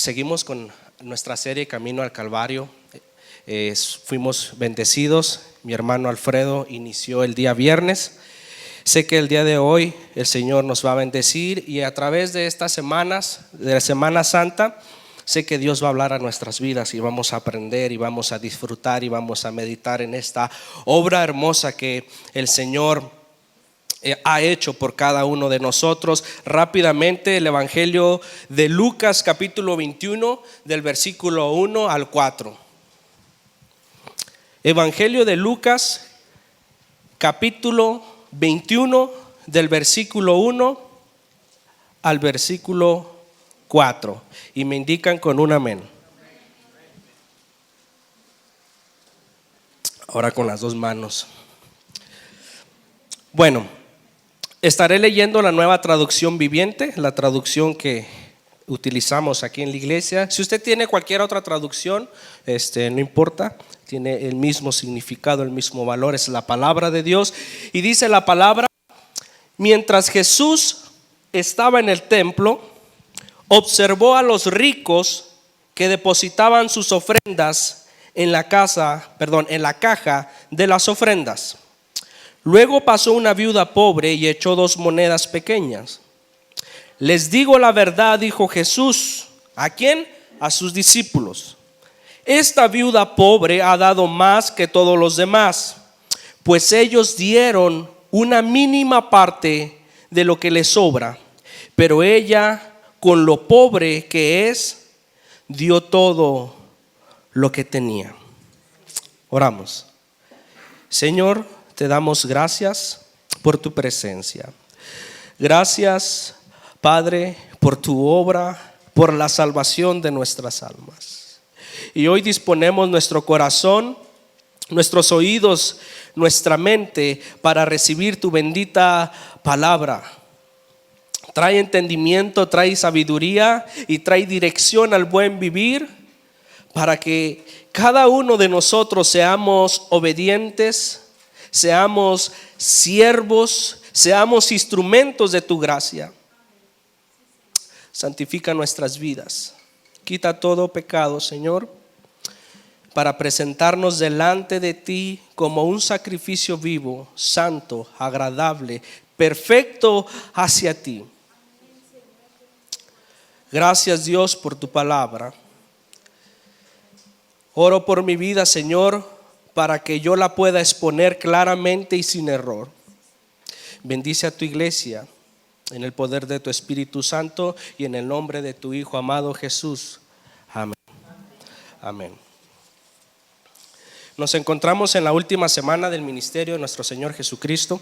Seguimos con nuestra serie Camino al Calvario. Fuimos bendecidos. Mi hermano Alfredo inició el día viernes. Sé que el día de hoy el Señor nos va a bendecir, y a través de estas semanas, de la Semana Santa, sé que Dios va a hablar a nuestras vidas y vamos a aprender y vamos a disfrutar y vamos a meditar en esta obra hermosa que el Señor ha hecho por cada uno de nosotros. Rápidamente, el Evangelio de Lucas capítulo 21 del versículo 1 al 4. Evangelio de Lucas capítulo 21 del versículo 1 al versículo 4, y me indican con un amén. Ahora con las dos manos. Bueno, estaré leyendo la Nueva Traducción Viviente, la traducción que utilizamos aquí en la iglesia. Si usted tiene cualquier otra traducción, no importa, tiene el mismo significado, el mismo valor, es la palabra de Dios. Y dice la palabra: mientras Jesús estaba en el templo, observó a los ricos que depositaban sus ofrendas en la caja de las ofrendas. Luego pasó una viuda pobre y echó 2 monedas pequeñas. Les digo la verdad, dijo Jesús. ¿A quién? A sus discípulos. Esta viuda pobre ha dado más que todos los demás, pues ellos dieron una mínima parte de lo que les sobra, pero ella, con lo pobre que es, dio todo lo que tenía. Oramos. Señor, te damos gracias por tu presencia. Gracias, Padre, por tu obra, por la salvación de nuestras almas. Y hoy disponemos nuestro corazón, nuestros oídos, nuestra mente para recibir tu bendita palabra. Trae entendimiento, trae sabiduría y trae dirección al buen vivir, para que cada uno de nosotros seamos obedientes, seamos siervos, seamos instrumentos de tu gracia. Santifica nuestras vidas. Quita todo pecado, Señor, para presentarnos delante de ti como un sacrificio vivo, santo, agradable, perfecto hacia ti. Gracias, Dios, por tu palabra. Oro por mi vida, Señor, para que yo la pueda exponer claramente y sin error. Bendice a tu iglesia en el poder de tu Espíritu Santo y en el nombre de tu Hijo amado Jesús. Amén. Amén. Nos encontramos en la última semana del ministerio de nuestro Señor Jesucristo.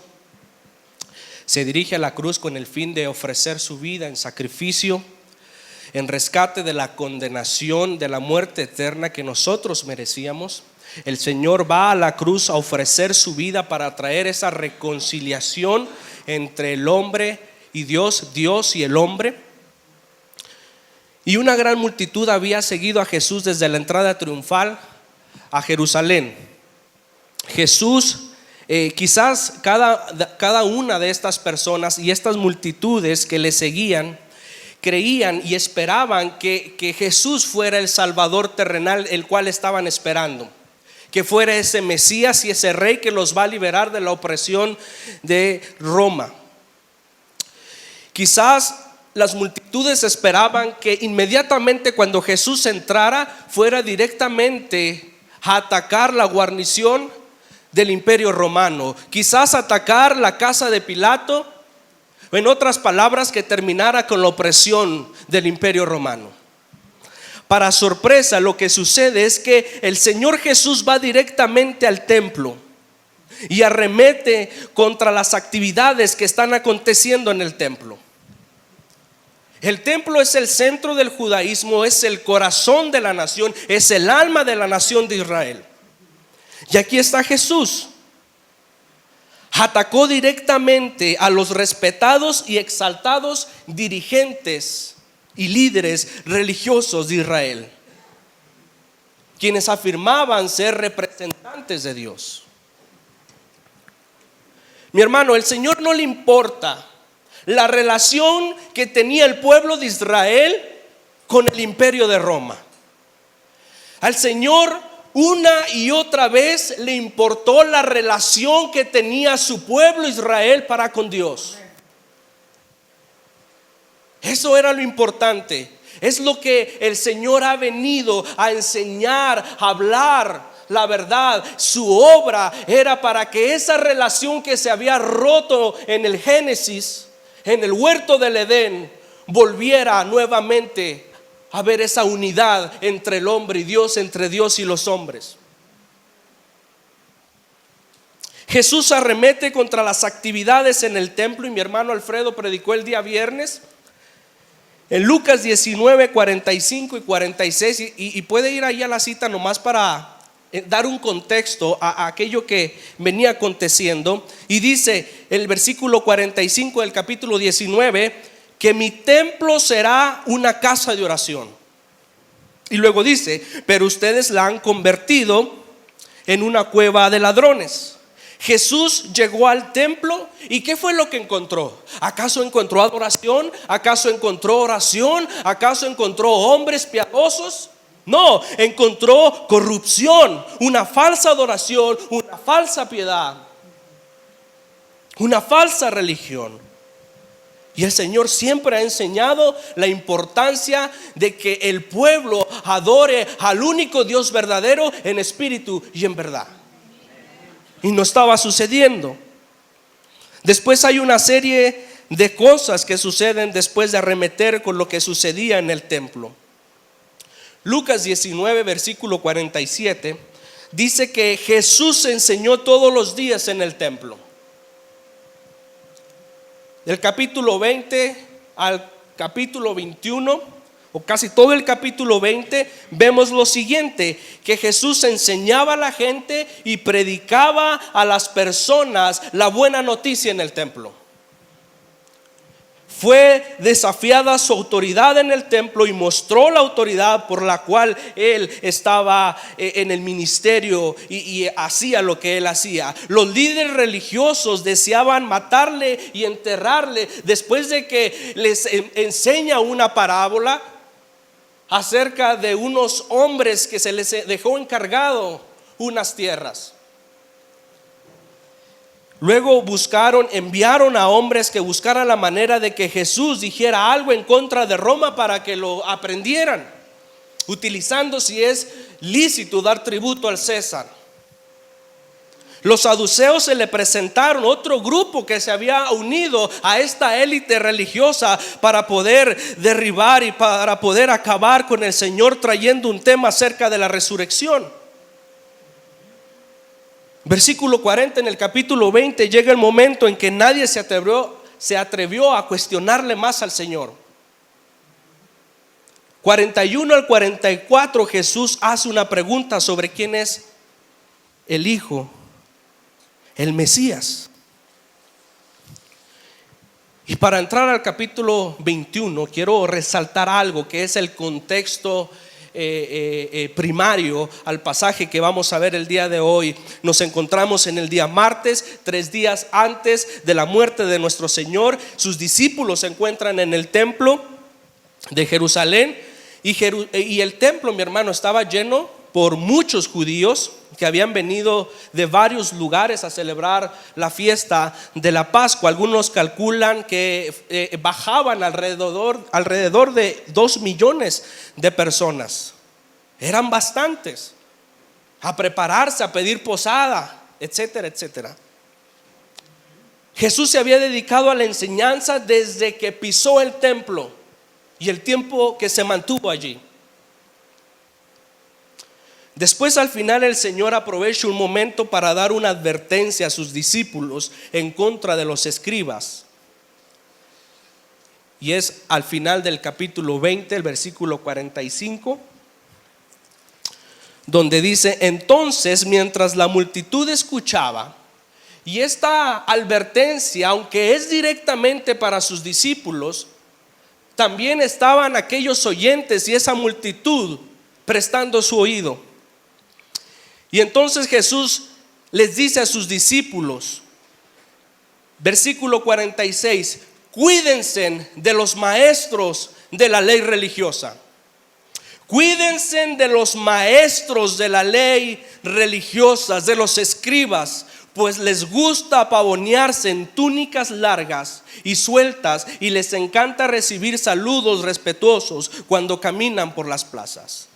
Se dirige a la cruz con el fin de ofrecer su vida en sacrificio, en rescate de la condenación, de la muerte eterna que nosotros merecíamos. El Señor va a la cruz a ofrecer su vida para traer esa reconciliación entre el hombre y Dios, Dios y el hombre. Y una gran multitud había seguido a Jesús desde la entrada triunfal a Jerusalén. Jesús, quizás cada una de estas personas y estas multitudes que le seguían, creían y esperaban que Jesús fuera el Salvador terrenal, el cual estaban esperando, que fuera ese Mesías y ese Rey que los va a liberar de la opresión de Roma. Quizás las multitudes esperaban que inmediatamente cuando Jesús entrara fuera directamente a atacar la guarnición del Imperio Romano, quizás atacar la casa de Pilato, o en otras palabras, que terminara con la opresión del Imperio Romano. Para sorpresa, lo que sucede es que el Señor Jesús va directamente al templo y arremete contra las actividades que están aconteciendo en el templo. El templo es el centro del judaísmo, es el corazón de la nación, es el alma de la nación de Israel. Y aquí está Jesús. Atacó directamente a los respetados y exaltados dirigentes y líderes religiosos de Israel, quienes afirmaban ser representantes de Dios. Mi hermano, el Señor no le importa la relación que tenía el pueblo de Israel con el imperio de Roma. Al Señor una y otra vez le importó la relación que tenía su pueblo Israel para con Dios. Eso era lo importante. Es lo que el Señor ha venido a enseñar, a hablar la verdad. Su obra era para que esa relación que se había roto en el Génesis, en el huerto del Edén, volviera nuevamente a ver esa unidad entre el hombre y Dios, entre Dios y los hombres. Jesús arremete contra las actividades en el templo, y mi hermano Alfredo predicó el día viernes en Lucas 19, 45 y 46, y puede ir ahí a la cita nomás para dar un contexto a aquello que venía aconteciendo. Y dice el versículo 45 del capítulo 19 que mi templo será una casa de oración. Y luego dice, pero ustedes la han convertido en una cueva de ladrones. Jesús llegó al templo y ¿qué fue lo que encontró? ¿Acaso encontró adoración? ¿Acaso encontró oración? ¿Acaso encontró hombres piadosos? No, encontró corrupción, una falsa adoración, una falsa piedad, una falsa religión. Y el Señor siempre ha enseñado la importancia de que el pueblo adore al único Dios verdadero en espíritu y en verdad. Y no estaba sucediendo. Después hay una serie de cosas que suceden después de arremeter con lo que sucedía en el templo. Lucas 19, versículo 47, dice que Jesús enseñó todos los días en el templo. Del capítulo 20 al capítulo 21, o casi todo el capítulo 20, vemos lo siguiente: que Jesús enseñaba a la gente y predicaba a las personas la buena noticia en el templo. Fue desafiada su autoridad en el templo y mostró la autoridad por la cual él estaba en el ministerio y hacía lo que él hacía. Los líderes religiosos deseaban matarle y enterrarle después de que les enseña una parábola acerca de unos hombres que se les dejó encargado unas tierras. Luego enviaron a hombres que buscaran la manera de que Jesús dijera algo en contra de Roma para que lo aprendieran, utilizando si es lícito dar tributo al César. Los saduceos se le presentaron, otro grupo que se había unido a esta élite religiosa para poder derribar y para poder acabar con el Señor, trayendo un tema acerca de la resurrección. Versículo 40 en el capítulo 20, llega el momento en que nadie se atrevió a cuestionarle más al Señor. 41 al 44, Jesús hace una pregunta sobre quién es el Hijo, el Mesías. Y para entrar al capítulo 21 quiero resaltar algo que es el contexto primario al pasaje que vamos a ver el día de hoy. Nos encontramos en el día martes, 3 días antes de la muerte de nuestro Señor. Sus discípulos se encuentran en el templo de Jerusalén y el templo, mi hermano, estaba lleno por muchos judíos que habían venido de varios lugares a celebrar la fiesta de la Pascua. Algunos calculan que bajaban alrededor de 2 millones de personas. Eran bastantes, a prepararse, a pedir posada, etcétera, etcétera. Jesús se había dedicado a la enseñanza desde que pisó el templo y el tiempo que se mantuvo allí. Después, al final, el Señor aprovecha un momento para dar una advertencia a sus discípulos en contra de los escribas. Y es al final del capítulo 20, el versículo 45, donde dice: entonces, mientras la multitud escuchaba, y esta advertencia, aunque es directamente para sus discípulos, también estaban aquellos oyentes y esa multitud prestando su oído. Y entonces Jesús les dice a sus discípulos, versículo 46, cuídense de los maestros de la ley religiosa. Cuídense de los maestros de la ley religiosas, de los escribas, pues les gusta pavonearse en túnicas largas y sueltas y les encanta recibir saludos respetuosos cuando caminan por las plazas.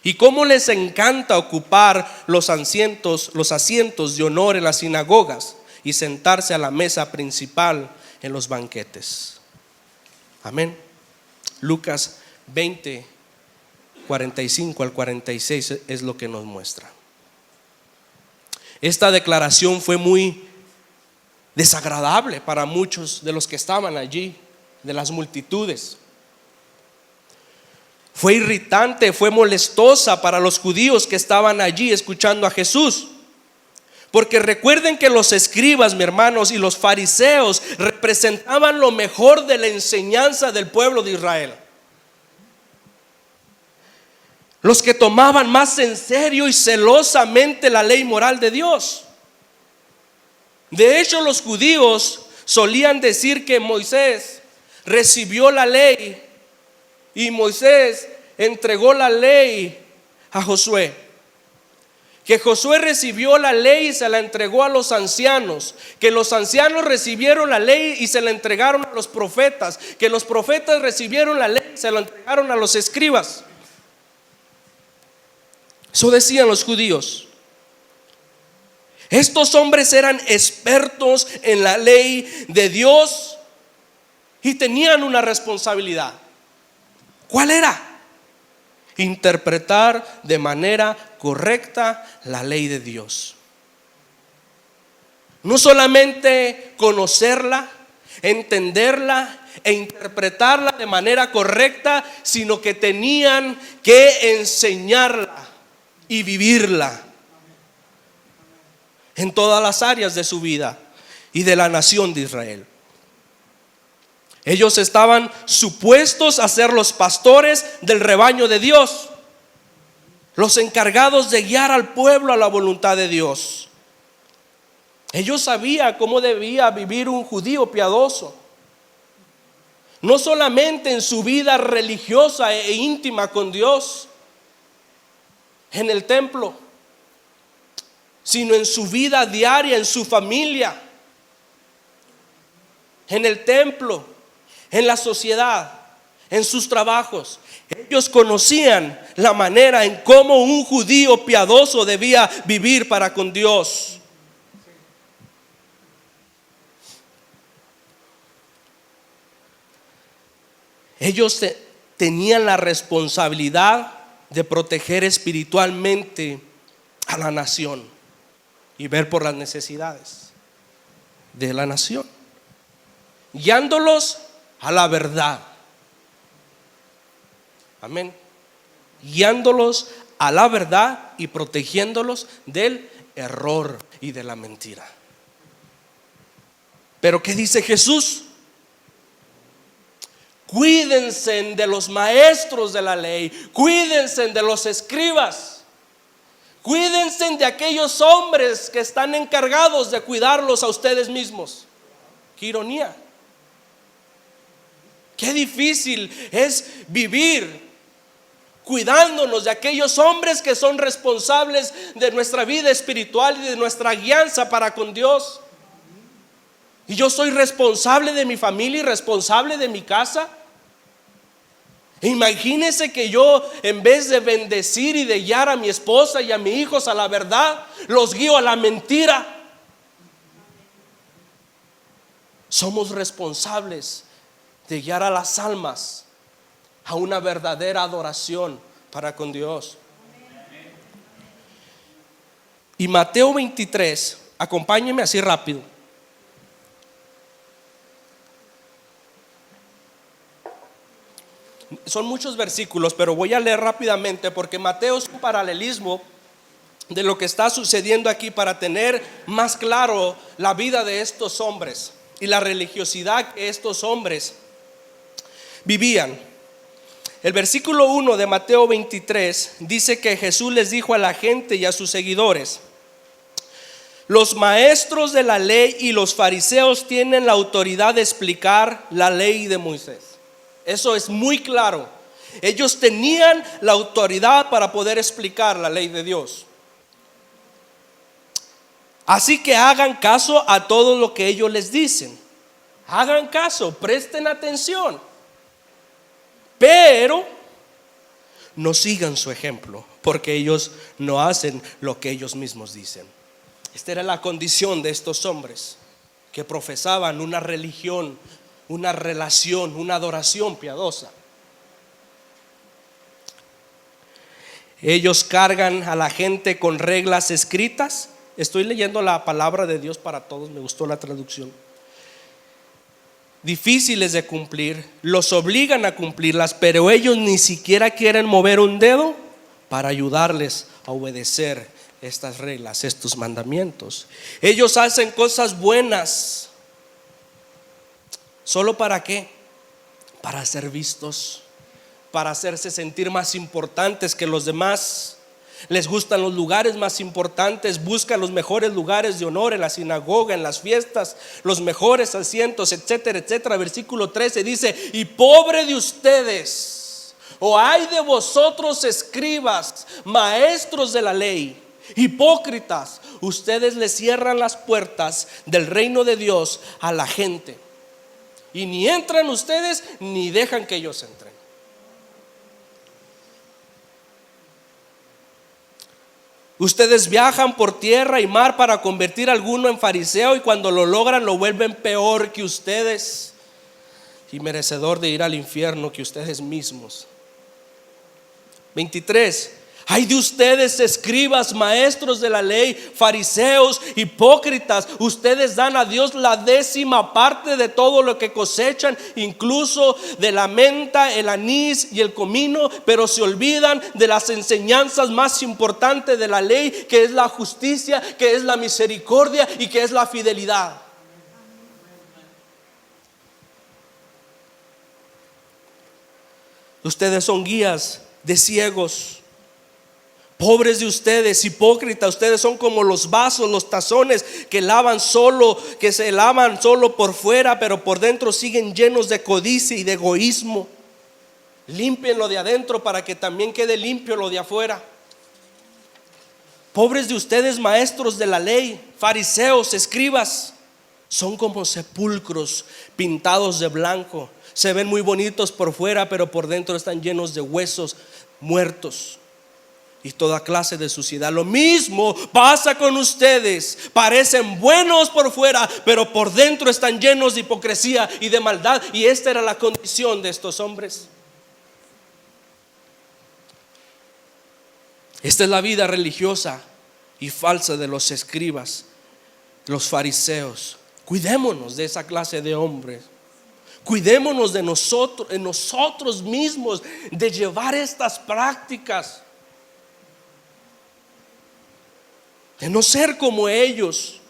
Y cómo les encanta ocupar los asientos de honor en las sinagogas y sentarse a la mesa principal en los banquetes. Amén. Lucas 20, 45 al 46 es lo que nos muestra. Esta declaración fue muy desagradable para muchos de los que estaban allí, de las multitudes. Fue irritante, fue molestosa para los judíos que estaban allí escuchando a Jesús. Porque recuerden que los escribas, mis hermanos, y los fariseos representaban lo mejor de la enseñanza del pueblo de Israel. Los que tomaban más en serio y celosamente la ley moral de Dios. De hecho, los judíos solían decir que Moisés recibió la ley y Moisés entregó la ley a Josué. Que Josué recibió la ley y se la entregó a los ancianos. Que los ancianos recibieron la ley y se la entregaron a los profetas. Que los profetas recibieron la ley y se la entregaron a los escribas. Eso decían los judíos. Estos hombres eran expertos en la ley de Dios y tenían una responsabilidad. ¿Cuál era? Interpretar de manera correcta la ley de Dios. No solamente conocerla, entenderla e interpretarla de manera correcta, sino que tenían que enseñarla y vivirla en todas las áreas de su vida y de la nación de Israel. Ellos estaban supuestos a ser los pastores del rebaño de Dios, los encargados de guiar al pueblo a la voluntad de Dios. Ellos sabían cómo debía vivir un judío piadoso, no solamente en su vida religiosa e íntima con Dios en el templo, sino en su vida diaria, en su familia, en el templo, en la sociedad, en sus trabajos. Ellos conocían la manera en cómo un judío piadoso debía vivir para con Dios. Ellos tenían la responsabilidad de proteger espiritualmente a la nación y ver por las necesidades de la nación, guiándolos a la verdad. Amén. Guiándolos a la verdad y protegiéndolos del error y de la mentira. Pero ¿qué dice Jesús? Cuídense de los maestros de la ley, cuídense de los escribas, cuídense de aquellos hombres que están encargados de cuidarlos a ustedes mismos. Qué ironía. Qué difícil es vivir cuidándonos de aquellos hombres que son responsables de nuestra vida espiritual y de nuestra guianza para con Dios. Y yo soy responsable de mi familia y responsable de mi casa. Imagínense que yo, en vez de bendecir y de guiar a mi esposa y a mis hijos a la verdad, los guío a la mentira. Somos responsables de guiar a las almas a una verdadera adoración para con Dios. Y Mateo 23, acompáñenme así rápido. Son muchos versículos, pero voy a leer rápidamente porque Mateo es un paralelismo de lo que está sucediendo aquí para tener más claro la vida de estos hombres y la religiosidad que estos hombres vivían. El versículo 1 de Mateo 23 dice que Jesús les dijo a la gente y a sus seguidores: los maestros de la ley y los fariseos tienen la autoridad de explicar la ley de Moisés. Eso es muy claro. Ellos tenían la autoridad para poder explicar la ley de Dios. Así que hagan caso a todo lo que ellos les dicen. Hagan caso, presten atención. Pero no sigan su ejemplo, porque ellos no hacen lo que ellos mismos dicen. Esta era la condición de estos hombres que profesaban una religión, una relación, una adoración piadosa. Ellos cargan a la gente con reglas escritas. Estoy leyendo la palabra de Dios para todos, me gustó la traducción. Difíciles de cumplir, los obligan a cumplirlas, pero ellos ni siquiera quieren mover un dedo para ayudarles a obedecer estas reglas, estos mandamientos. Ellos hacen cosas buenas. ¿Solo para qué? Para ser vistos, para hacerse sentir más importantes que los demás. Les gustan los lugares más importantes, buscan los mejores lugares de honor en la sinagoga, en las fiestas, los mejores asientos, etcétera, etcétera. Versículo 13 dice: y pobre de ustedes, o ay de vosotros, escribas, maestros de la ley, hipócritas, ustedes le cierran las puertas del reino de Dios a la gente, y ni entran ustedes ni dejan que ellos entren. Ustedes viajan por tierra y mar para convertir a alguno en fariseo, y cuando lo logran lo vuelven peor que ustedes y merecedor de ir al infierno que ustedes mismos. 23. Ay de ustedes, escribas, maestros de la ley, fariseos, hipócritas, ustedes dan a Dios la 10ª parte de todo lo que cosechan, incluso de la menta, el anís y el comino, pero se olvidan de las enseñanzas más importantes de la ley, que es la justicia, que es la misericordia y que es la fidelidad. Ustedes son guías de ciegos. Pobres de ustedes, hipócritas, ustedes son como los vasos, los tazones que se lavan solo por fuera, pero por dentro siguen llenos de codicia y de egoísmo. Limpien lo de adentro para que también quede limpio lo de afuera. Pobres de ustedes, maestros de la ley, fariseos, escribas, son como sepulcros pintados de blanco. Se ven muy bonitos por fuera, pero por dentro están llenos de huesos muertos y toda clase de suciedad. Lo mismo pasa con ustedes. Parecen buenos por fuera, pero por dentro están llenos de hipocresía y de maldad. Y esta era la condición de estos hombres. Esta es la vida religiosa y falsa de los escribas, los fariseos. Cuidémonos de esa clase de hombres. Cuidémonos de nosotros mismos, de llevar estas prácticas, de no ser como ellos,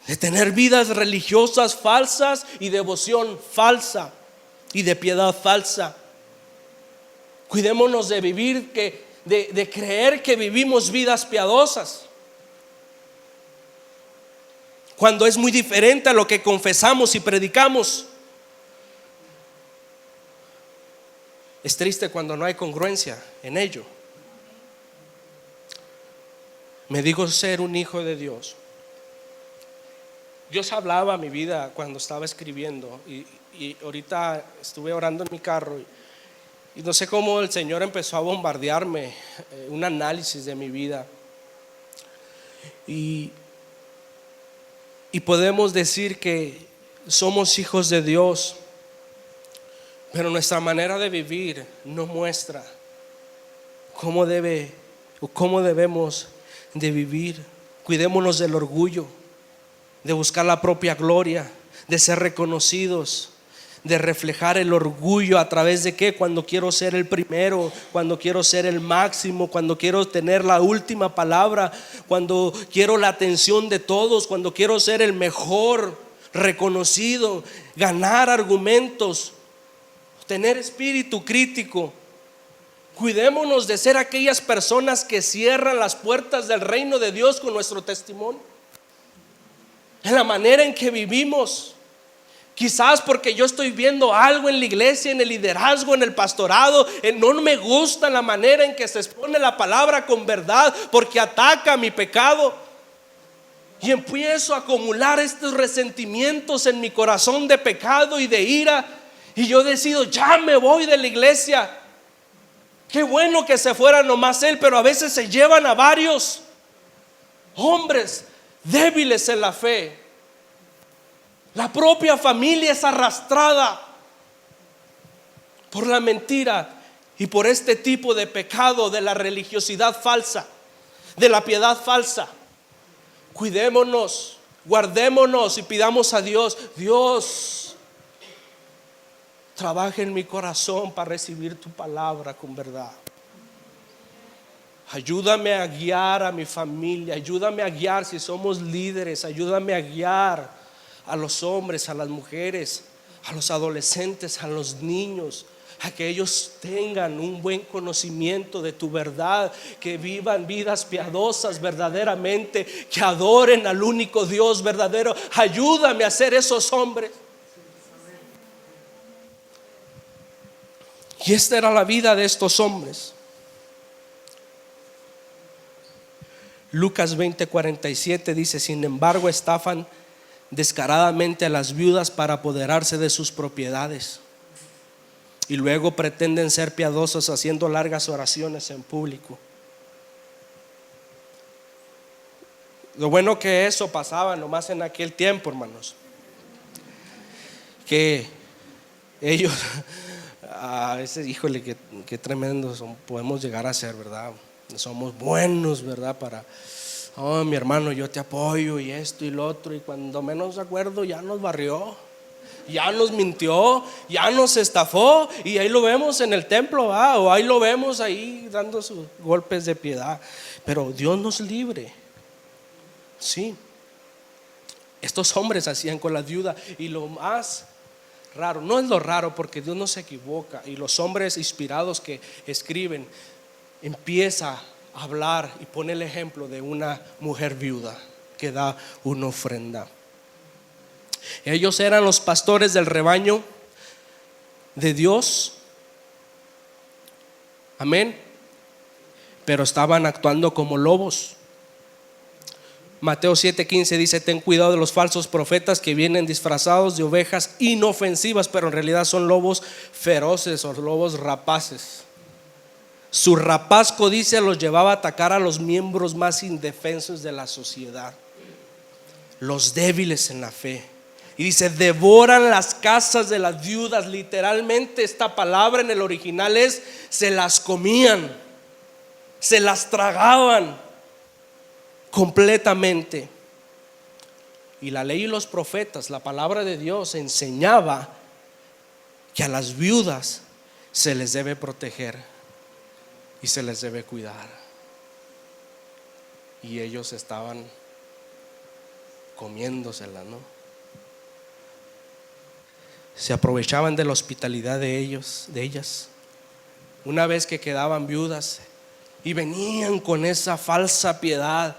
de tener vidas religiosas falsas y devoción falsa y de piedad falsa. Cuidémonos de vivir, de creer que vivimos vidas piadosas, cuando es muy diferente a lo que confesamos y predicamos. Es triste cuando no hay congruencia en ello. Me digo ser un hijo de Dios. Dios hablaba a mi vida cuando estaba escribiendo, y ahorita estuve orando en mi carro y no sé cómo el Señor empezó a bombardearme un análisis de mi vida, y podemos decir que somos hijos de Dios, pero nuestra manera de vivir no muestra cómo debemos de vivir. Cuidémonos del orgullo, de buscar la propia gloria, de ser reconocidos, de reflejar el orgullo a través de ¿qué? Cuando quiero ser el primero, cuando quiero ser el máximo, cuando quiero tener la última palabra, cuando quiero la atención de todos, cuando quiero ser el mejor, reconocido, ganar argumentos, tener espíritu crítico. Cuidémonos de ser aquellas personas que cierran las puertas del reino de Dios con nuestro testimonio, en la manera en que vivimos. Quizás porque yo estoy viendo algo en la iglesia, en el liderazgo, en el pastorado, no me gusta la manera en que se expone la palabra con verdad, porque ataca mi pecado. Y empiezo a acumular estos resentimientos en mi corazón de pecado y de ira. Y yo decido, ya me voy de la iglesia. Qué bueno que se fuera nomás él, pero a veces se llevan a varios hombres débiles en la fe. La propia familia es arrastrada por la mentira y por este tipo de pecado de la religiosidad falsa, de la piedad falsa. Cuidémonos, guardémonos y pidamos a Dios: Dios, trabaja en mi corazón para recibir tu palabra con verdad. Ayúdame a guiar a mi familia, ayúdame a guiar si somos líderes, ayúdame a guiar a los hombres, a las mujeres, a los adolescentes, a los niños, a que ellos tengan un buen conocimiento de tu verdad, que vivan vidas piadosas verdaderamente, que adoren al único Dios verdadero. Ayúdame a ser esos hombres. Y esta era la vida de estos hombres. Lucas 20:47 dice: sin embargo, estafan descaradamente a las viudas para apoderarse de sus propiedades, y luego pretenden ser piadosos haciendo largas oraciones en público. Lo bueno que eso pasaba nomás en aquel tiempo, hermanos, que ellos a veces, híjole, qué tremendos podemos llegar a ser, ¿verdad? Somos buenos, ¿verdad? Para, oh, mi hermano, yo te apoyo y esto y lo otro, y cuando menos acuerdo ya nos barrió, ya nos mintió, ya nos estafó, y ahí lo vemos en el templo, ¿verdad? O ahí lo vemos ahí dando sus golpes de piedad. Pero Dios nos libre. Sí, estos hombres hacían con la viuda. Y lo más raro, no es lo raro, porque Dios no se equivoca, y los hombres inspirados que escriben empieza a hablar y pone el ejemplo de una mujer viuda que da una ofrenda. Ellos eran los pastores del rebaño de Dios, amén, pero estaban actuando como lobos. Mateo 7:15 dice: ten cuidado de los falsos profetas que vienen disfrazados de ovejas inofensivas, pero en realidad son lobos feroces o lobos rapaces. Su rapaz codicia los llevaba a atacar a los miembros más indefensos de la sociedad, los débiles en la fe. Y dice: devoran las casas de las viudas. Literalmente esta palabra en el original es: se las comían, se las tragaban completamente. Y la ley y los profetas, la palabra de Dios, enseñaba que a las viudas se les debe proteger y se les debe cuidar. Y ellos estaban comiéndosela, ¿no? Se aprovechaban de la hospitalidad de ellas. Una vez que quedaban viudas y venían con esa falsa piedad,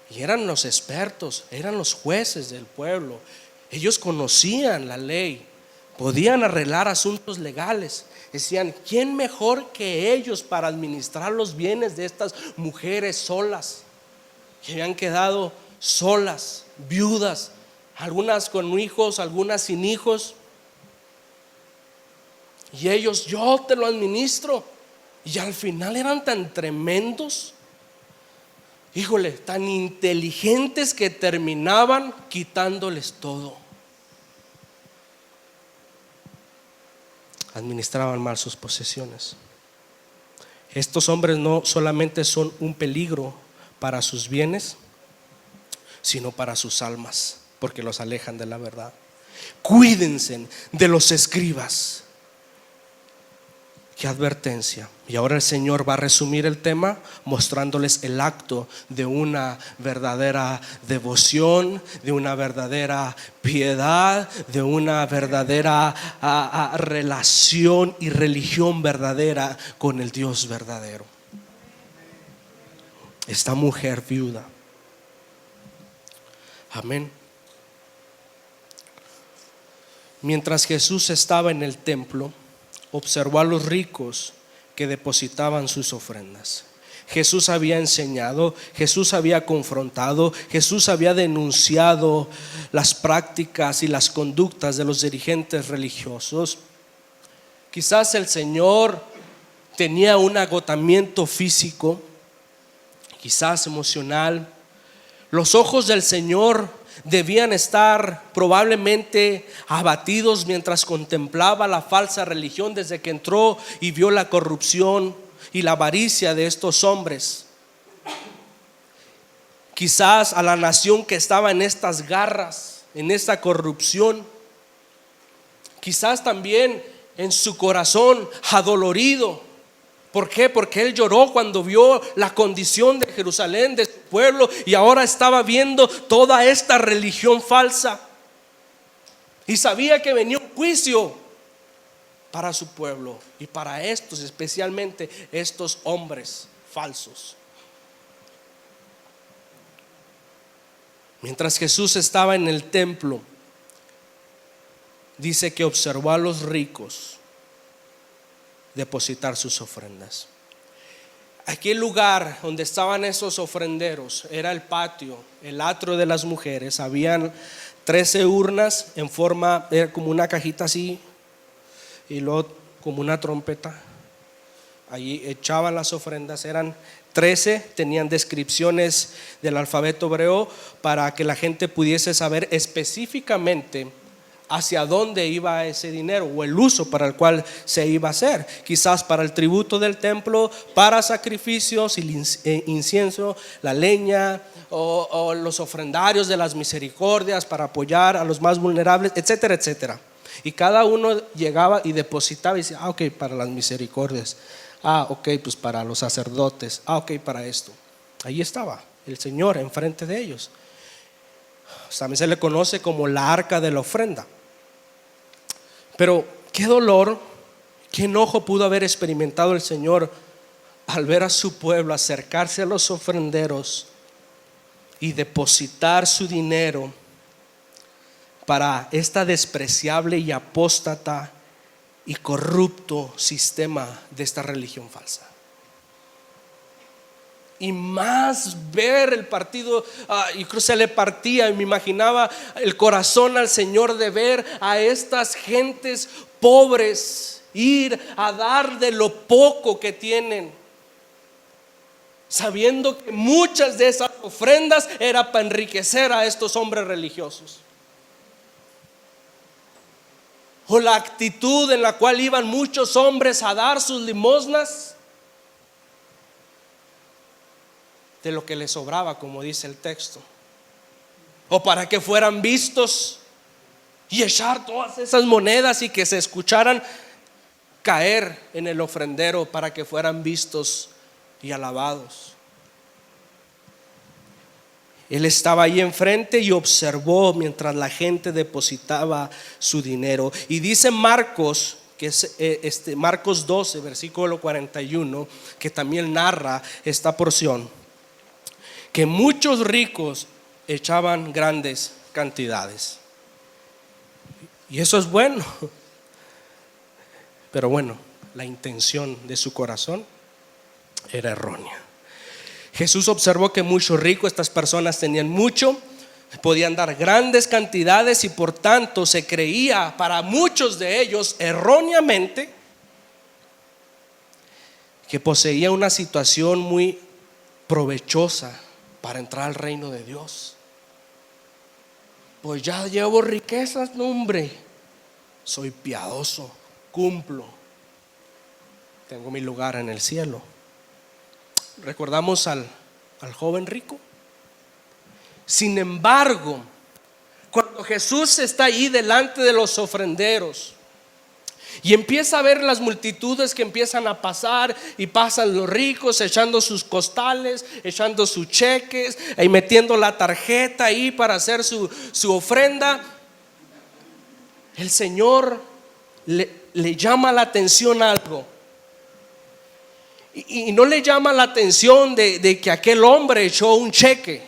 y eran los expertos, eran los jueces del pueblo. Ellos conocían la ley, podían arreglar asuntos legales. Decían: ¿quién mejor que ellos para administrar los bienes de estas mujeres solas, que habían quedado solas, viudas, algunas con hijos, algunas sin hijos? Y ellos: yo te lo administro. Y al final eran tan tremendos, híjole, tan inteligentes, que terminaban quitándoles todo. Administraban mal sus posesiones. Estos hombres no solamente son un peligro para sus bienes, sino para sus almas, porque los alejan de la verdad. Cuídense de los escribas. Qué advertencia. Y ahora el Señor va a resumir el tema mostrándoles el acto de una verdadera devoción, de una verdadera piedad, de una verdadera relación y religión verdadera con el Dios verdadero. Esta mujer viuda, amén. Mientras Jesús estaba en el templo, observó a los ricos que depositaban sus ofrendas. Jesús había enseñado, Jesús había confrontado, Jesús había denunciado las prácticas y las conductas de los dirigentes religiosos. Quizás el Señor tenía un agotamiento físico, quizás emocional. Los ojos del Señor debían estar probablemente abatidos mientras contemplaba la falsa religión desde que entró y vio la corrupción y la avaricia de estos hombres. Quizás a la nación que estaba en estas garras, en esta corrupción, quizás también en su corazón adolorido. ¿Por qué? Porque él lloró cuando vio la condición de Jerusalén, de su pueblo, y ahora estaba viendo toda esta religión falsa. Y sabía que venía un juicio para su pueblo y para estos, especialmente estos hombres falsos. Mientras Jesús estaba en el templo, dice que observó a los ricos depositar sus ofrendas. Aquel lugar donde estaban esos ofrenderos era el patio, el atrio de las mujeres. Habían 13 urnas en forma, era como una cajita así, y luego como una trompeta. Allí echaban las ofrendas, eran 13, tenían descripciones del alfabeto hebreo para que la gente pudiese saber específicamente hacia dónde iba ese dinero o el uso para el cual se iba a hacer. Quizás para el tributo del templo, para sacrificios, incienso, la leña o los ofrendarios de las misericordias para apoyar a los más vulnerables, etcétera, etcétera. Y cada uno llegaba y depositaba y decía, ok, para las misericordias, ok, pues para los sacerdotes, ok, para esto. Ahí estaba el Señor enfrente de ellos. También se le conoce como la arca de la ofrenda. Pero qué dolor, qué enojo pudo haber experimentado el Señor al ver a su pueblo acercarse a los ofrenderos y depositar su dinero para esta despreciable y apóstata y corrupto sistema de esta religión falsa. Y más ver el partido, y creo que se le partía, y me imaginaba el corazón al Señor de ver a estas gentes pobres ir a dar de lo poco que tienen, sabiendo que muchas de esas ofrendas era para enriquecer a estos hombres religiosos. O la actitud en la cual iban muchos hombres a dar sus limosnas de lo que les sobraba, como dice el texto, o para que fueran vistos y echar todas esas monedas y que se escucharan caer en el ofrendero para que fueran vistos y alabados. Él estaba ahí enfrente y observó mientras la gente depositaba su dinero. Y dice Marcos, que es Marcos 12, versículo 41, que también narra esta porción, que muchos ricos echaban grandes cantidades. Y eso es bueno. Pero bueno, la intención de su corazón era errónea. Jesús observó que muchos ricos, estas personas tenían mucho, podían dar grandes cantidades y por tanto se creía para muchos de ellos erróneamente que poseía una situación muy provechosa para entrar al reino de Dios. Pues ya llevo riquezas, no hombre, soy piadoso, cumplo, tengo mi lugar en el cielo. Recordamos al joven rico. Sin embargo, cuando Jesús está ahí delante de los ofrenderos y empieza a ver las multitudes que empiezan a pasar, y pasan los ricos echando sus costales, echando sus cheques y metiendo la tarjeta ahí para hacer su ofrenda, el Señor le llama la atención algo. Y no le llama la atención de que aquel hombre echó un cheque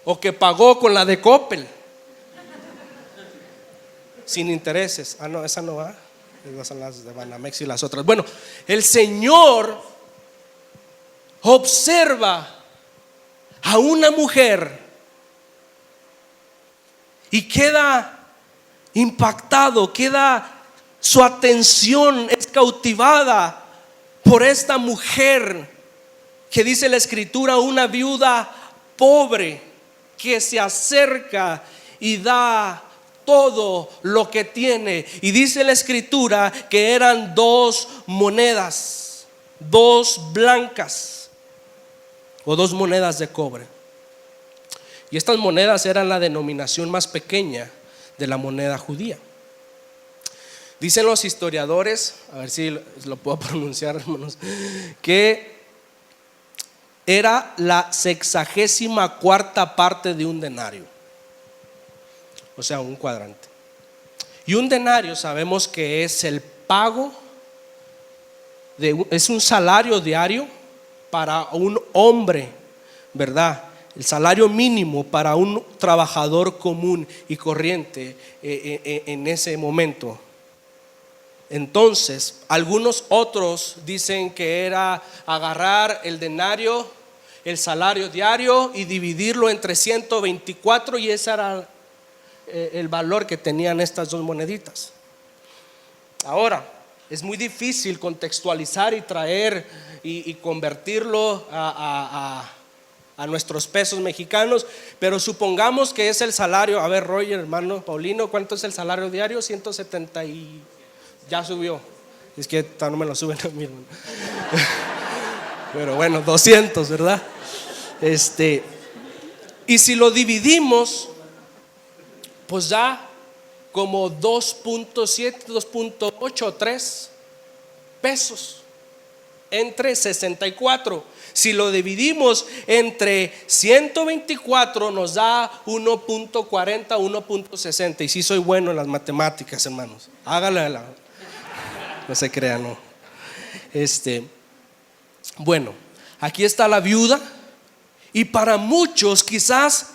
o que pagó con la de Coppel. sin intereses. Ah, no, esa no va. Esas son las de Banamex y las otras. Bueno, el Señor observa a una mujer y queda impactado, su atención es cautivada por esta mujer que dice la Escritura, una viuda pobre que se acerca y da todo lo que tiene. Y dice la Escritura que eran 2 monedas, 2 blancas o 2 monedas de cobre. Y estas monedas eran la denominación más pequeña de la moneda judía. Dicen los historiadores, a ver si lo puedo pronunciar, hermanos, que era la 64ª parte de un denario, o sea, un cuadrante. Y un denario sabemos que es el pago es un salario diario para un hombre, ¿verdad? El salario mínimo para un trabajador común y corriente en ese momento. Entonces, algunos otros dicen que era agarrar el denario, el salario diario, y dividirlo entre 124, y ese era el valor que tenían estas 2 moneditas. Ahora, es muy difícil contextualizar y traer y convertirlo a nuestros pesos mexicanos, pero supongamos que es el salario. A ver, Roger, hermano Paulino, ¿cuánto es el salario diario? 170 y ya subió. Es que no me lo suben a mí, hermano. Pero bueno, 200, ¿verdad? Y si lo dividimos, pues da como 2.7, 2.8, 3 pesos entre 64. Si lo dividimos entre 124 nos da 1.40, 1.60. Y si soy bueno en las matemáticas, hermanos, hágale no se crean, no. Bueno, aquí está la viuda, y para muchos quizás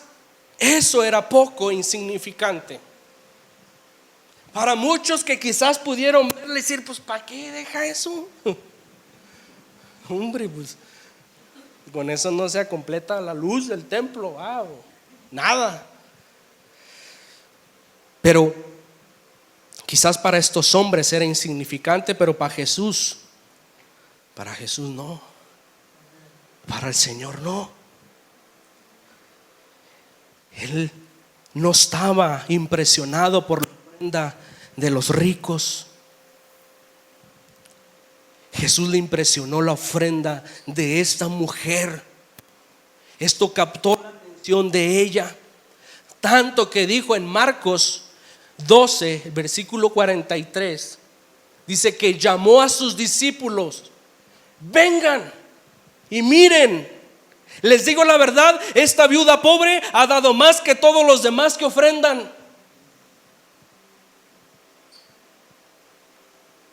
eso era poco, insignificante. Para muchos que quizás pudieron verle y decir, pues ¿para qué deja eso? Hombre, pues con eso no se completa la luz del templo, wow, nada. Pero quizás para estos hombres era insignificante, pero para Jesús no. Para el Señor no. Él no estaba impresionado por la ofrenda de los ricos. Jesús le impresionó la ofrenda de esta mujer. Esto captó la atención de ella, tanto que dijo en Marcos 12, versículo 43, dice que llamó a sus discípulos: vengan y miren. Les digo la verdad, esta viuda pobre ha dado más que todos los demás que ofrendan.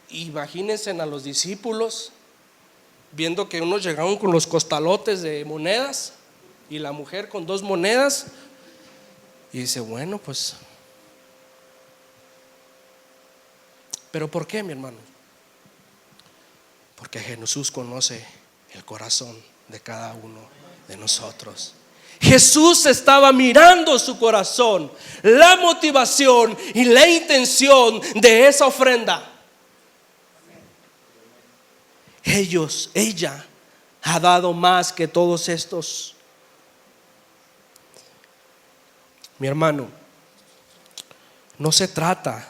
Imagínense a los discípulos viendo que unos llegaron con los costalotes de monedas y la mujer con 2 monedas, y dice, bueno, pues, ¿pero por qué, mi hermano? Porque Jesús conoce el corazón de cada uno de nosotros. Jesús estaba mirando su corazón, la motivación y la intención de esa ofrenda. Ella ha dado más que todos estos. Mi hermano, no se trata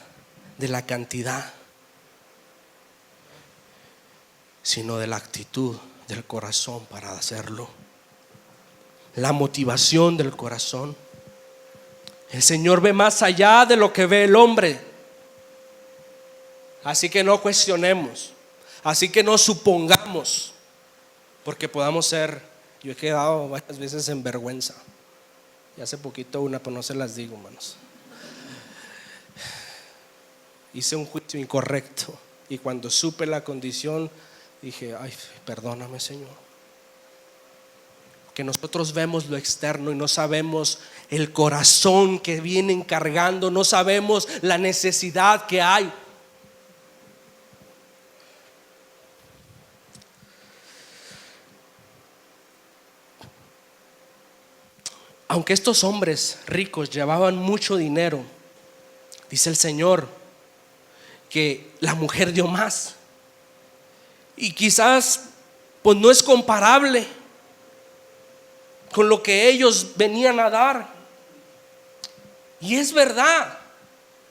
de la cantidad, sino de la actitud del corazón para hacerlo. La motivación del corazón. El Señor ve más allá de lo que ve el hombre. Así que no cuestionemos, así que no supongamos, porque podamos ser. Yo he quedado varias veces en vergüenza, y hace poquito una, pero no se las digo, hermanos. Hice un juicio incorrecto, y cuando supe la condición dije, ay, perdóname, Señor. que nosotros vemos lo externo y no sabemos el corazón que vienen cargando, no sabemos la necesidad que hay. Aunque estos hombres ricos llevaban mucho dinero, dice el Señor que la mujer dio más. Y quizás pues no es comparable con lo que ellos venían a dar. Y es verdad,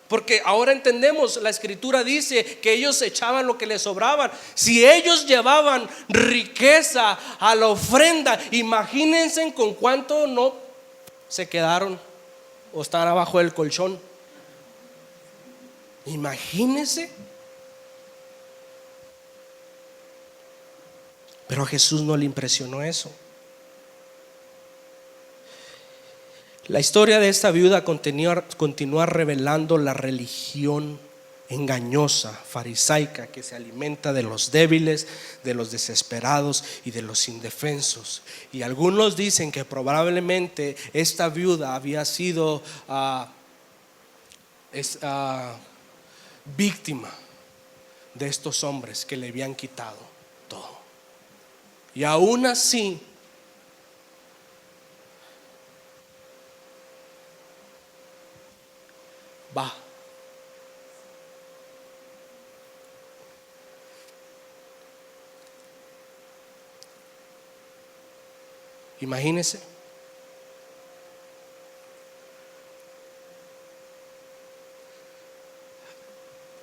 porque ahora entendemos, la escritura dice que ellos echaban lo que les sobraban. Si ellos llevaban riqueza a la ofrenda, imagínense con cuánto no se quedaron o están abajo del colchón. Imagínense. Pero a Jesús no le impresionó eso. La historia de esta viuda continúa revelando la religión engañosa, farisaica, que se alimenta de los débiles, de los desesperados y de los indefensos. Y algunos dicen que probablemente esta viuda había sido víctima de estos hombres que le habían quitado todo. Y aún así, va. Imagínese.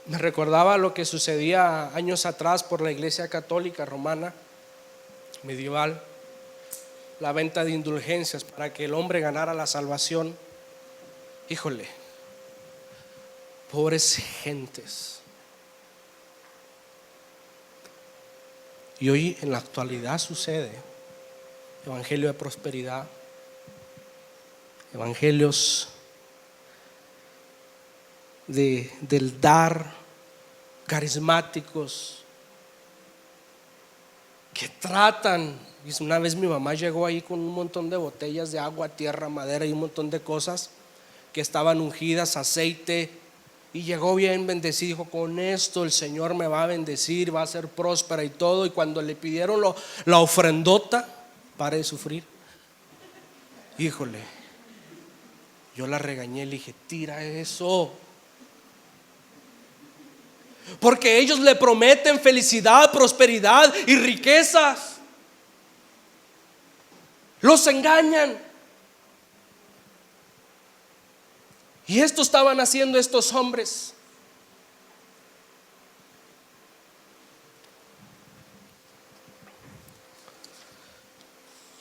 Me recordaba lo que sucedía años atrás por la Iglesia Católica Romana medieval, la venta de indulgencias para que el hombre ganara la salvación. Híjole, pobres gentes. Y hoy en la actualidad sucede evangelio de prosperidad, evangelios del dar, carismáticos, que tratan. Una vez mi mamá llegó ahí con un montón de botellas de agua, tierra, madera y un montón de cosas que estaban ungidas, aceite, y llegó bien bendecida. Dijo: con esto el Señor me va a bendecir, va a ser próspera y todo. Y cuando le pidieron la ofrendota, pare de sufrir. Híjole, yo la regañé, le dije: tira eso. Porque ellos le prometen felicidad, prosperidad y riquezas. Los engañan. Y esto estaban haciendo estos hombres.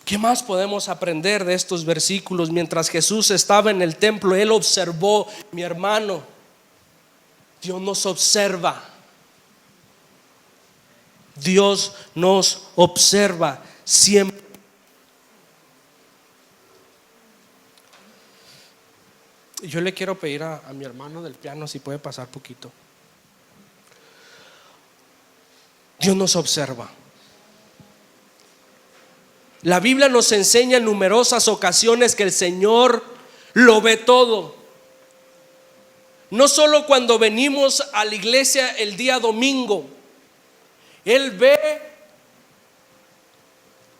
¿Qué más podemos aprender de estos versículos? Mientras Jesús estaba en el templo, Él observó, mi hermano, Dios nos observa. Dios nos observa siempre. Yo le quiero pedir a mi hermano del piano si puede pasar poquito. Dios nos observa. La Biblia nos enseña en numerosas ocasiones que el Señor lo ve todo. No solo cuando venimos a la iglesia el día domingo, Él ve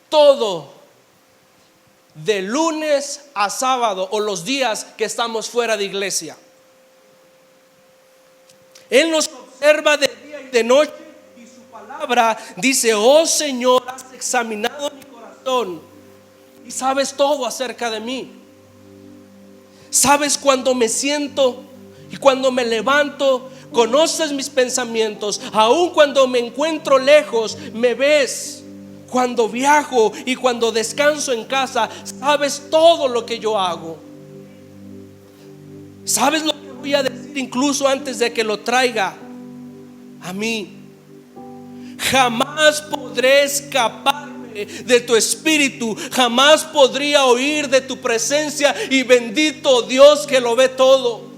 todo, de lunes a sábado o los días que estamos fuera de iglesia. Él nos observa de día y de noche, y su palabra dice: oh Señor, has examinado mi corazón y sabes todo acerca de mí. Sabes cuando me siento y cuando me levanto. Conoces mis pensamientos. Aun cuando me encuentro lejos, me ves. Cuando viajo y cuando descanso en casa, sabes todo lo que yo hago. Sabes lo que voy a decir incluso antes de que lo traiga a mí. Jamás podré escaparme de tu espíritu. Jamás podría huir de tu presencia. Y bendito Dios que lo ve todo.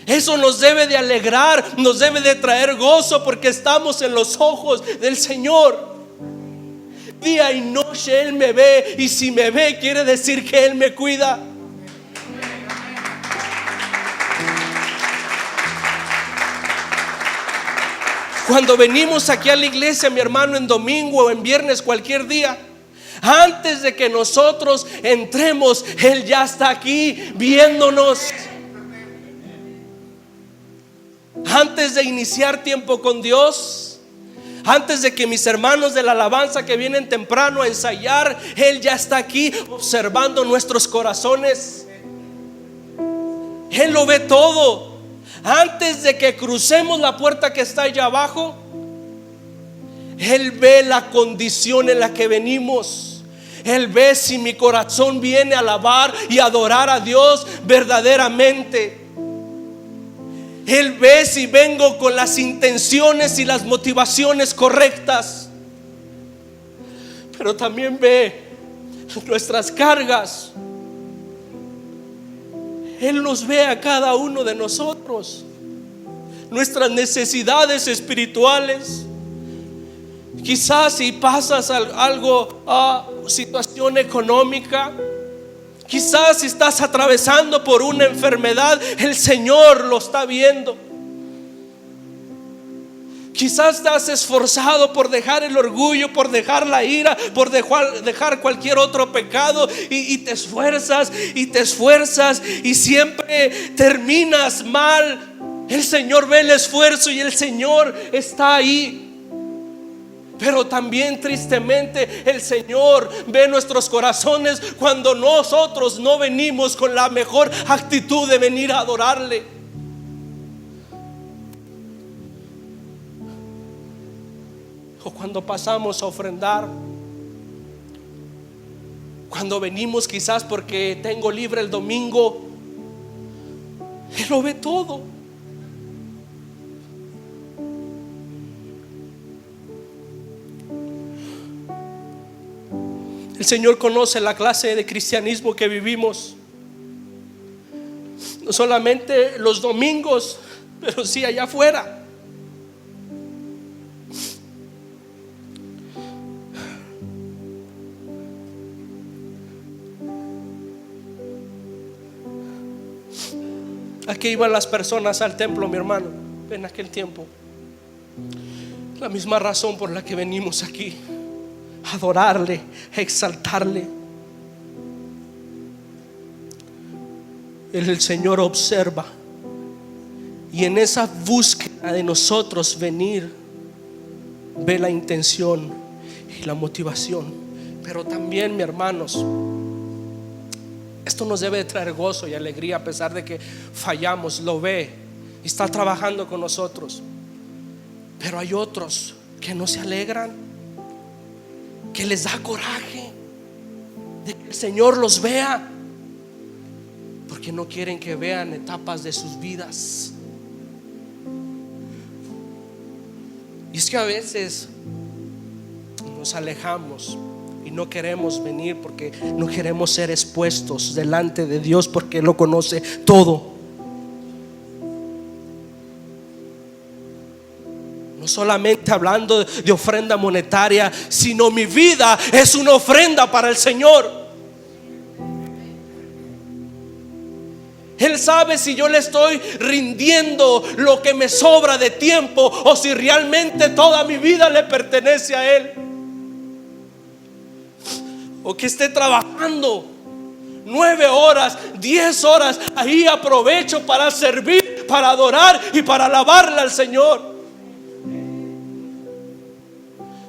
Eso nos debe de alegrar, nos debe de traer gozo, porque estamos en los ojos del Señor. Día y noche Él me ve, y si me ve quiere decir que Él me cuida. Cuando venimos aquí a la iglesia, mi hermano, en domingo o en viernes, cualquier día, antes de que nosotros entremos, Él ya está aquí viéndonos. Antes de iniciar tiempo con Dios, antes de que mis hermanos de la alabanza que vienen temprano a ensayar, Él ya está aquí observando nuestros corazones. Él lo ve todo. Antes de que crucemos la puerta que está allá abajo, Él ve la condición en la que venimos. Él ve si mi corazón viene a alabar y adorar a Dios verdaderamente. Él ve si vengo con las intenciones y las motivaciones correctas. Pero también ve nuestras cargas. Él nos ve a cada uno de nosotros, nuestras necesidades espirituales. Quizás si pasas algo, situación económica, quizás si estás atravesando por una enfermedad, el Señor lo está viendo. Quizás estás esforzado por dejar el orgullo, por dejar la ira, por dejar cualquier otro pecado, y te esfuerzas y te esfuerzas y siempre terminas mal. El Señor ve el esfuerzo y el Señor está ahí. Pero también tristemente el Señor ve nuestros corazones cuando nosotros no venimos con la mejor actitud de venir a adorarle. O cuando pasamos a ofrendar, cuando venimos quizás porque tengo libre el domingo, Él lo ve todo. El Señor conoce la clase de cristianismo que vivimos, no solamente los domingos, pero sí allá afuera. ¿A qué iban las personas al templo, mi hermano, en aquel tiempo? La misma razón por la que venimos aquí: adorarle, exaltarle. El Señor observa, y en esa búsqueda de nosotros venir, ve la intención y la motivación. Pero también, mis hermanos, esto nos debe de traer gozo y alegría a pesar de que fallamos. Lo ve y está trabajando con nosotros. Pero hay otros que no se alegran, que les da coraje de que el Señor los vea, porque no quieren que vean etapas de sus vidas. Y es que a veces nos alejamos y no queremos venir porque no queremos ser expuestos delante de Dios, porque Él lo conoce todo. No solamente hablando de ofrenda monetaria, sino mi vida es una ofrenda para el Señor. Él sabe si yo le estoy rindiendo lo que me sobra de tiempo o si realmente toda mi vida le pertenece a Él. O que esté trabajando 9 horas, 10 horas, ahí aprovecho para servir, para adorar y para alabarle al Señor.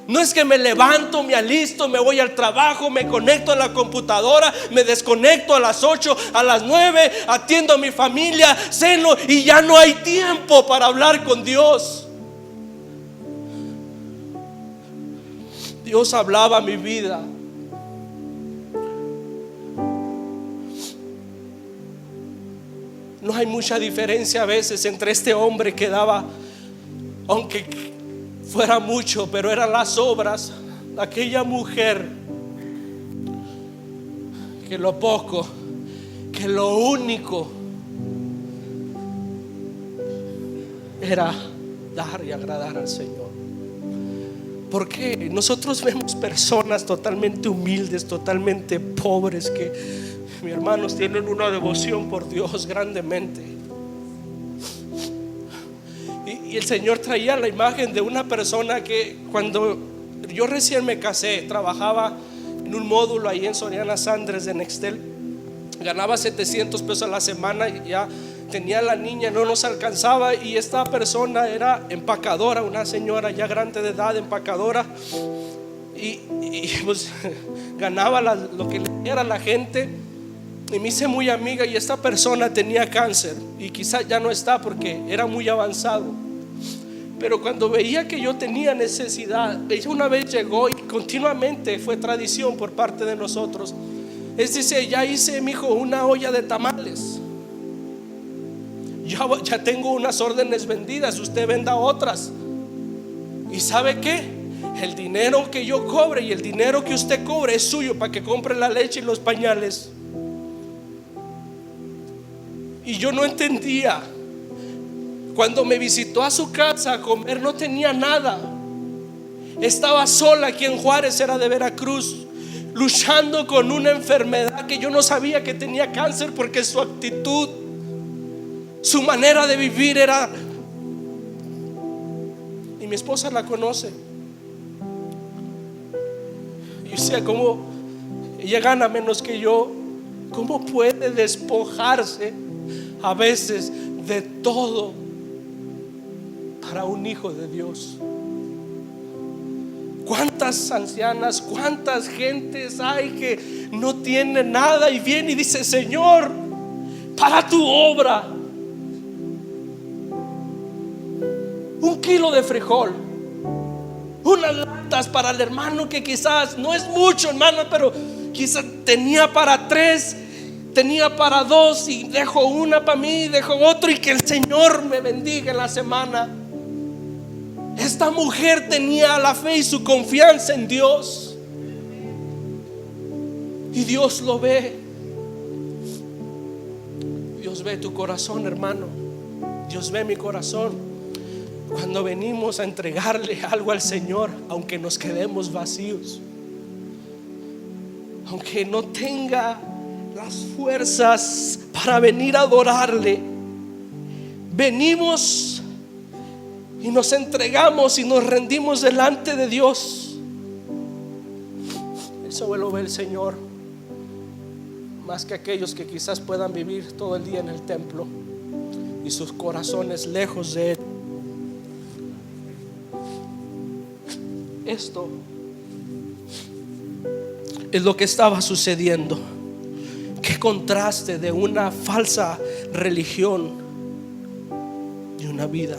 No es que me levanto, me alisto, me voy al trabajo, me conecto a la computadora, me desconecto a las 8, a las 9, atiendo a mi familia, ceno y ya no hay tiempo para hablar con Dios. Dios hablaba a mi vida. No hay mucha diferencia a veces entre este hombre que daba, aunque fuera mucho, pero eran las obras. Aquella mujer que lo poco, que lo único era dar y agradar al Señor. Porque nosotros vemos personas totalmente humildes, totalmente pobres, que, mis hermanos, tienen una devoción por Dios grandemente. Y el Señor traía la imagen de una persona que, cuando yo recién me casé, trabajaba en un módulo ahí en Soriana Sandres de Nextel. Ganaba 700 pesos a la semana y ya tenía la niña, no nos alcanzaba. Y esta persona era empacadora, una señora ya grande de edad, empacadora. Y pues ganaba lo que le diera la gente. Y me hice muy amiga. Y esta persona tenía cáncer, y quizás ya no está porque era muy avanzado. Pero cuando veía que yo tenía necesidad, ella una vez llegó, y continuamente fue tradición por parte de nosotros. Es decir, ya hice, mijo, una olla de tamales. Ya tengo unas órdenes vendidas, usted venda otras. ¿Y sabe qué? El dinero que yo cobre y el dinero que usted cobre es suyo para que compre la leche y los pañales. Y yo no entendía. Cuando me visitó a su casa a comer, no tenía nada. Estaba sola aquí en Juárez, era de Veracruz, luchando con una enfermedad que yo no sabía que tenía cáncer, porque su actitud, su manera de vivir era... Y mi esposa la conoce. Y yo decía, ¿cómo ella gana menos que yo? ¿Cómo puede despojarse a veces de todo para un hijo de Dios? ¿Cuántas ancianas, cuántas gentes hay que no tienen nada y viene y dice: Señor, para tu obra, 1 kilo de frijol, unas latas para el hermano, que quizás no es mucho, hermano, pero quizás tenía para 3, tenía para 2, y dejo una para mí, dejo otro, y que el Señor me bendiga en la semana. Esta mujer tenía la fe y su confianza en Dios, y Dios lo ve. Dios ve tu corazón, hermano. Dios ve mi corazón. Cuando venimos a entregarle algo al Señor, aunque nos quedemos vacíos, aunque no tenga las fuerzas para venir a adorarle, venimos y nos entregamos y nos rendimos delante de Dios. Eso lo ve el Señor, más que aquellos que quizás puedan vivir todo el día en el templo y sus corazones lejos de Él. Esto es lo que estaba sucediendo. Qué contraste de una falsa religión y una vida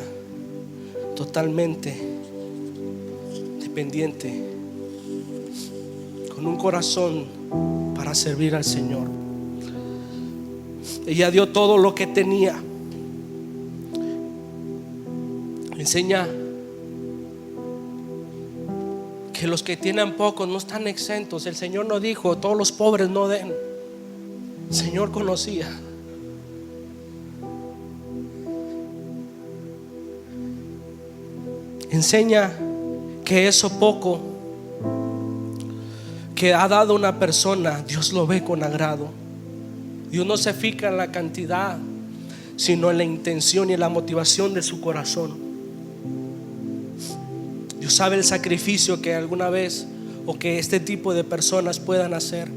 totalmente dependiente, con un corazón para servir al Señor. Ella dio todo lo que tenía. Enseña que los que tienen poco no están exentos. El Señor no dijo: todos los pobres no den. El Señor conocía. Enseña que eso poco que ha dado una persona, Dios lo ve con agrado. Dios no se fija en la cantidad, sino en la intención y en la motivación de su corazón. Dios sabe el sacrificio que alguna vez, o que este tipo de personas puedan hacer.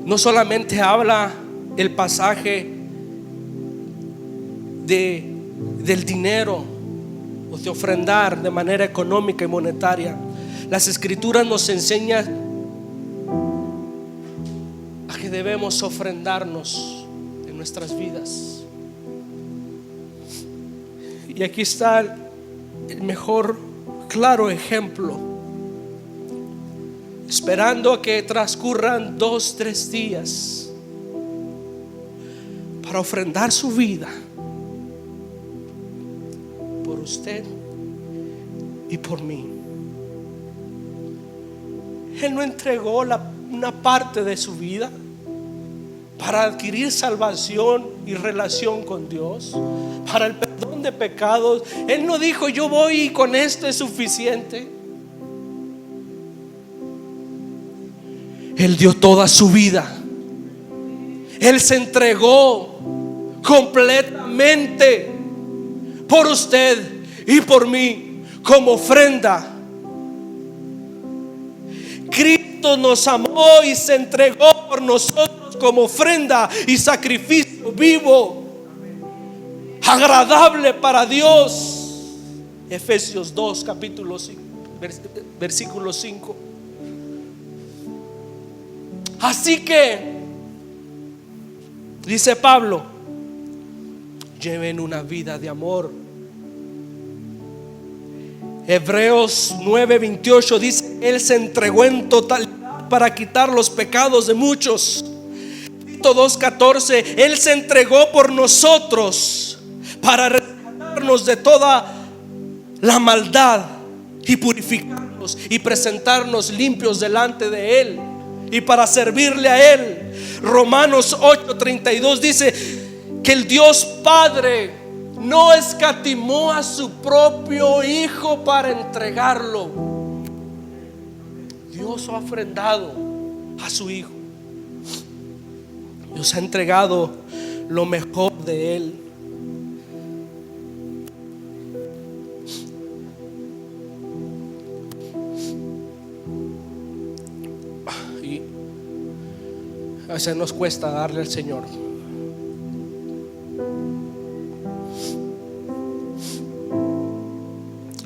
No solamente habla el pasaje del dinero o de ofrendar de manera económica y monetaria. Las Escrituras nos enseñan a que debemos ofrendarnos en nuestras vidas. Y aquí está el mejor claro ejemplo. Esperando a que transcurran 2-3 días para ofrendar su vida por usted y por mí. Él no entregó una parte de su vida. para adquirir salvación y relación con Dios, para el perdón de pecados. Él no dijo: yo voy y con esto es suficiente. Él dio toda su vida. Él se entregó completamente por usted y por mí como ofrenda. Cristo nos amó y se entregó por nosotros como ofrenda y sacrificio vivo, agradable para Dios. Efesios 2, capítulo 5, versículo 5. Así que dice Pablo: lleven una vida de amor. Hebreos 9:28 dice: Él se entregó en totalidad para quitar los pecados de muchos. Tito 2:14: Él se entregó por nosotros para rescatarnos de toda la maldad y purificarnos y presentarnos limpios delante de Él y para servirle a Él. Romanos 8:32 dice que el Dios Padre no escatimó a su propio Hijo para entregarlo. Dios ha ofrendado a su Hijo. Dios ha entregado lo mejor de Él. Y a veces nos cuesta darle al Señor.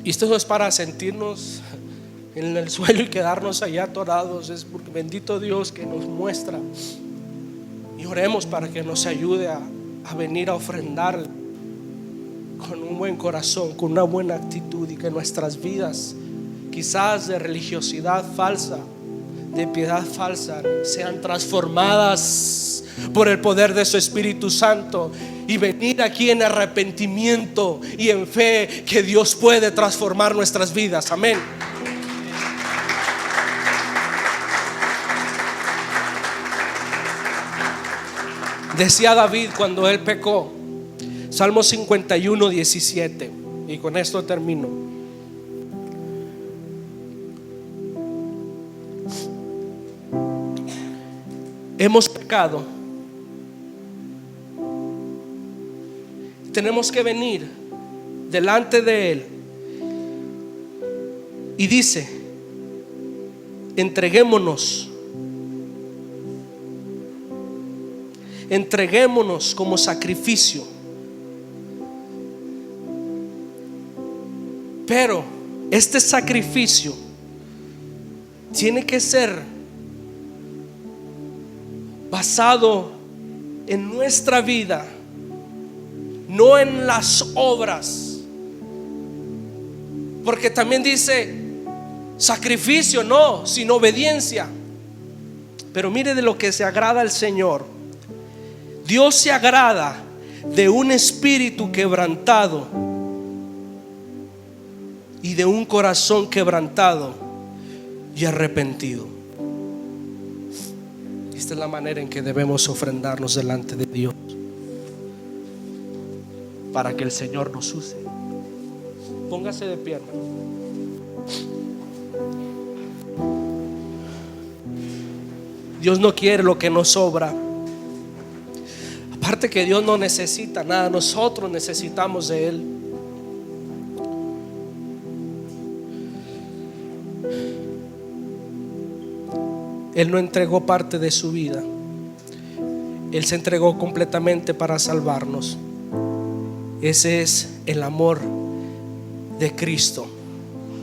Y esto no es para sentirnos en el suelo y quedarnos allá atorados. Es porque bendito Dios que nos muestra. Y oremos para que nos ayude a venir a ofrendar con un buen corazón, con una buena actitud, y que nuestras vidas, quizás de religiosidad falsa, de piedad falsa, sean transformadas por el poder de su Espíritu Santo, y venir aquí en arrepentimiento y en fe que Dios puede transformar nuestras vidas. Amén. Decía David cuando él pecó, Salmo 51:17, y con esto termino: hemos pecado. Tenemos que venir delante de Él. Y dice: entreguémonos como sacrificio. Pero este sacrificio tiene que ser basado en nuestra vida, no en las obras. Porque también dice sacrificio, no, sino obediencia. Pero mire de lo que se agrada al Señor. Dios se agrada de un espíritu quebrantado y de un corazón quebrantado y arrepentido. Esta es la manera en que debemos ofrendarnos delante de Dios, para que el Señor nos use. Póngase de pie, hermano. Dios no quiere lo que nos sobra. Aparte que Dios no necesita nada, nosotros necesitamos de Él. Él no entregó parte de su vida. Él se entregó completamente para salvarnos. Ese es el amor de Cristo.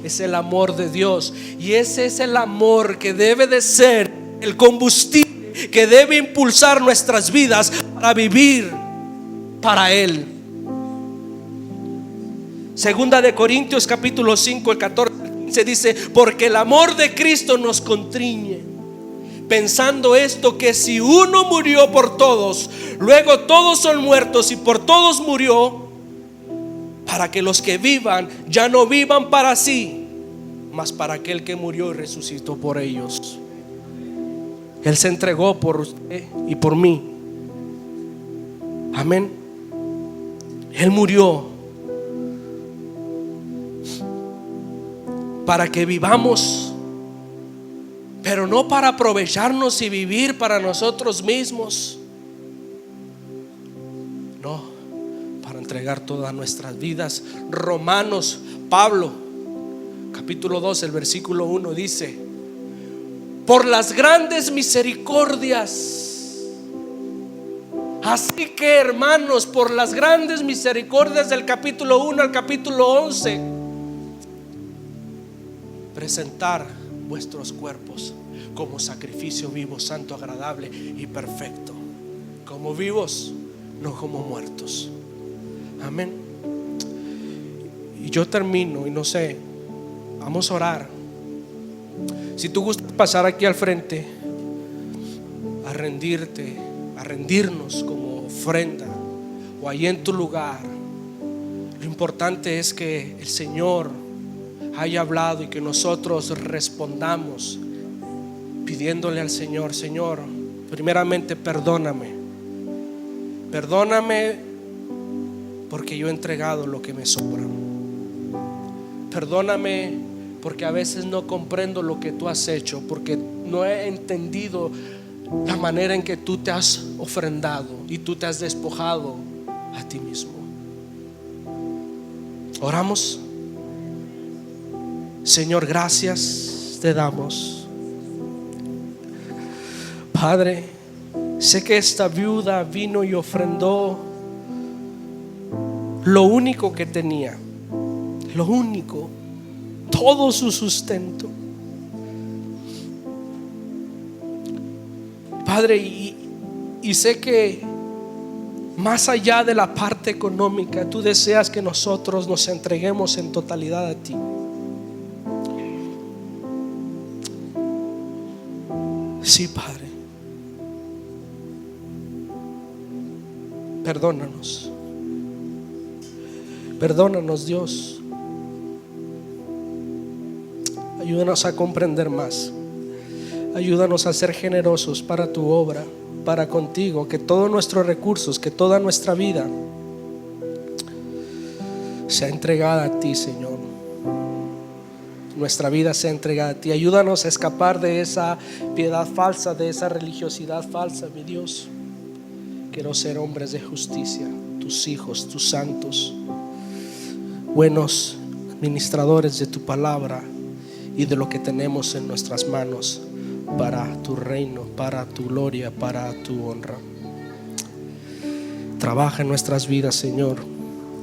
Es el amor de Dios. Y ese es el amor que debe de ser el combustible que debe impulsar nuestras vidas para vivir para Él. Segunda de Corintios capítulo 5, el 14 al 15 dice: porque el amor de Cristo nos constriñe, pensando esto, que si uno murió por todos, luego todos son muertos, y por todos murió, para que los que vivan ya no vivan para sí, mas para aquel que murió y resucitó por ellos. Él se entregó por usted y por mí. Amén. Él murió para que vivamos, pero no para aprovecharnos y vivir para nosotros mismos. No, para entregar todas nuestras vidas. Romanos, Pablo, capítulo 2, el versículo 1 dice: por las grandes misericordias. Así que, hermanos, por las grandes misericordias del capítulo 1 al capítulo 11, presentar vuestros cuerpos como sacrificio vivo, santo, agradable y perfecto. Como vivos, no como muertos. Amén. Y yo termino y no sé, vamos a orar. Si tú gustas pasar aquí al frente a rendirte, a rendirnos como ofrenda, o ahí en tu lugar, lo importante es que el Señor haya hablado y que nosotros respondamos pidiéndole al Señor: Señor, primeramente perdóname porque yo he entregado lo que me sobra. Perdóname porque a veces no comprendo lo que tú has hecho, porque no he entendido la manera en que tú te has ofrendado y tú te has despojado a ti mismo. Oramos. Señor, gracias te damos. Padre, sé que esta viuda vino y ofrendó lo único que tenía, lo único, todo su sustento. Padre, y sé que más allá de la parte económica, tú deseas que nosotros nos entreguemos en totalidad a ti. Sí, Padre, perdónanos. Perdónanos, Dios. Ayúdanos a comprender más. Ayúdanos a ser generosos para tu obra, para contigo. Que todos nuestros recursos, que toda nuestra vida sea entregada a ti, Señor. Nuestra vida sea entregada a ti. Ayúdanos a escapar de esa piedad falsa, de esa religiosidad falsa, mi Dios. Quiero ser hombres de justicia, tus hijos, tus santos, buenos administradores de tu palabra y de lo que tenemos en nuestras manos, para tu reino, para tu gloria, para tu honra. Trabaja en nuestras vidas, Señor.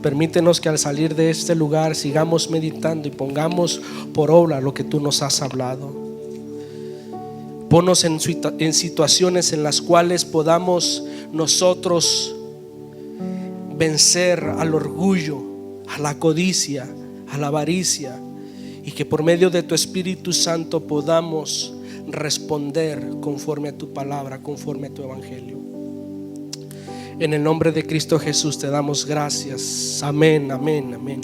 Permítenos que al salir de este lugar sigamos meditando y pongamos por obra lo que tú nos has hablado. Ponnos en situaciones en las cuales podamos nosotros vencer al orgullo, a la codicia, a la avaricia, y que por medio de tu Espíritu Santo podamos responder conforme a tu palabra, conforme a tu evangelio. En el nombre de Cristo Jesús te damos gracias. Amén, amén, amén.